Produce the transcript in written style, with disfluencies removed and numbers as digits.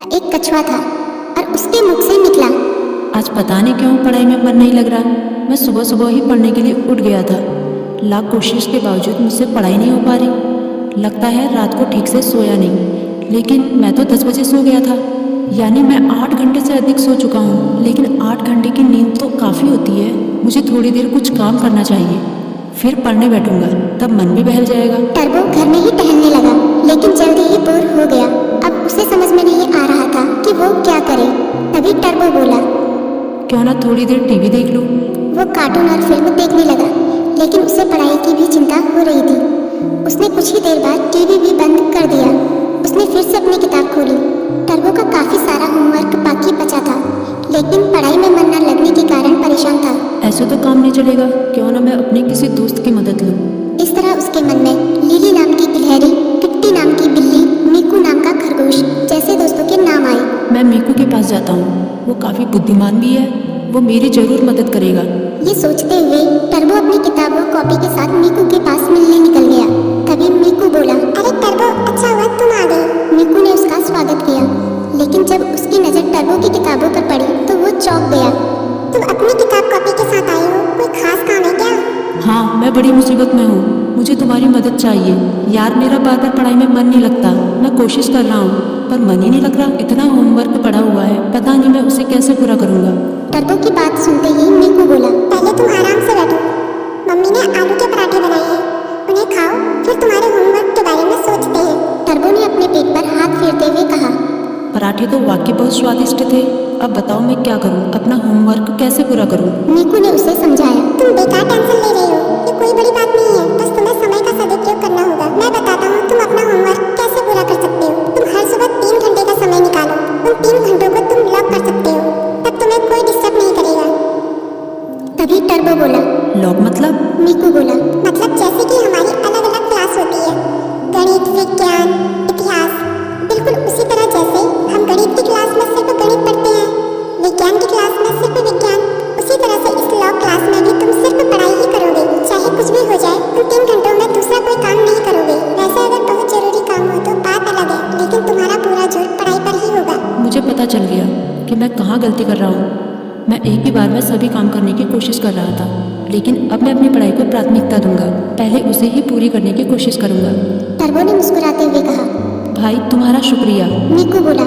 एक कछुआ था और उसके मुख से निकला। आज पता नहीं क्यों पढ़ाई में मन नहीं लग रहा। मैं सुबह सुबह ही पढ़ने के लिए उठ गया था। लाख कोशिश के बावजूद मुझसे पढ़ाई नहीं हो पा रही। लगता है रात को ठीक से सोया नहीं। लेकिन मैं तो 10 बजे सो गया था, यानी मैं 8 घंटे से अधिक सो चुका हूँ। लेकिन 8 घंटे की नींद तो काफ़ी होती है। मुझे थोड़ी देर कुछ काम करना चाहिए, फिर पढ़ने बैठूंगा, तब मन भी बहल जाएगा। टर्बो घर में ही टहलने लगा, लेकिन जल्दी ही बोर हो गया। अब उसे समझ में नहीं आ रहा था कि वो क्या करे। तभी टर्बो बोला, क्यों ना थोड़ी देर टीवी देख लूं। वो कार्टून और फिल्म देखने लगा, लेकिन उसे पढ़ाई की भी चिंता हो रही थी। उसने कुछ ही देर बाद टीवी भी बंद कर दिया। उसने फिर से अपनी किताब खोली। टर्बो का काफी सारा होमवर्क बाकी बचा था, लेकिन पढ़ाई में मन न लगने के कारण परेशान था। ऐसे तो काम नहीं चलेगा, क्यों ना मैं अपने किसी दोस्त की मदद लूं। इस तरह उसके मन में लिली नाम की गिलहरी, किट्टी नाम की बिल्ली, मीकू नाम का खरगोश जैसे दोस्तों के नाम आए। मैं मीकू के पास जाता हूँ, वो काफ़ी बुद्धिमान भी है, वो मेरी जरूर मदद करेगा। ये सोचते हुए टर्बो अपनी किताब और कॉपी के साथ मीकू के पास मिलने निकल गया। तभी मीकू बोला, अरे टर्बो, अच्छा हुआ तुम आ गए। मीकू ने उसका स्वागत किया, लेकिन जब उसकी नजर टर्बो की किताबों पर पड़ी तो वो चौंक गया। तुम अपनी किताब कॉपी के साथ आए हो, कोई खास काम है क्या? हाँ, मैं बड़ी मुसीबत में हूँ, मुझे तुम्हारी मदद चाहिए। यार, मेरा बार बार पढ़ाई में मन नहीं लगता। मैं कोशिश कर रहा हूँ पर मन ही नहीं लग रहा। इतना होमवर्क पड़ा हुआ है, पता नहीं मैं उसे कैसे पूरा करूँगा। टर्बो की बात सुनते ही मीकू बोला, पहले तुम आराम से बैठो। मम्मी ने आलू के पराठे बनाए हैं, उन्हें खाओ, फिर तुम्हारे होमवर्क के बारे में सोचते हैं। टर्बो ने अपने पेट पर हाथ फेरते हुए कहा, पराठे तो वाकई बहुत स्वादिष्ट थे। अब बताओ मैं क्या करूँ, अपना होमवर्क कैसे पूरा करूँ। मीकू ने उसे समझाया, तुम बेकार टेंशन ले रही हो, ये कोई बड़ी बात नहीं है, बस तुम्हें समय का सदुपयोग करना होगा। मैं बताता हूँ तुम अपना होमवर्क कैसे पूरा कर सकते हो। तुम हर सुबह 3 घंटे का समय निकालो। उन 3 घंटों को तुम लॉक कर सकते हो, तब तुम्हें कोई डिस्टर्ब नहीं करेगा। तभी टर्बो बोला, लॉक मतलब? मीकू बोला, मतलब जैसे कि हमारी अलग अलग क्लास होती है, गणित, विज्ञान, इतिहास, बिल्कुल उसी तरह जैसे हम गणित की क्लास में सिर्फ गणित पढ़ते हैं, विज्ञान की क्लास में सिर्फ विज्ञान, उसी तरह से इस लॉक क्लास में भी तुम सिर्फ पढ़ाई ही करोगे। चाहे कुछ भी हो जाए, उन 3 घंटों में दूसरा कोई काम नहीं करोगे। वैसे अगर बहुत जरूरी काम हो तो बात अलग है, लेकिन तुम्हारा पूरा जोर पढ़ाई पर ही होगा। मुझे पता चल गया कि मैं कहाँ गलती कर रहा हूँ। मैं एक ही बार में सभी काम करने की कोशिश कर रहा था, लेकिन अब मैं अपनी पढ़ाई को प्राथमिकता दूंगा। पहले उसे ही पूरी करने की कोशिश करूंगा। टर्बो ने मुस्कुराते हुए कहा, भाई, तुम्हारा शुक्रिया। मीकू बोला,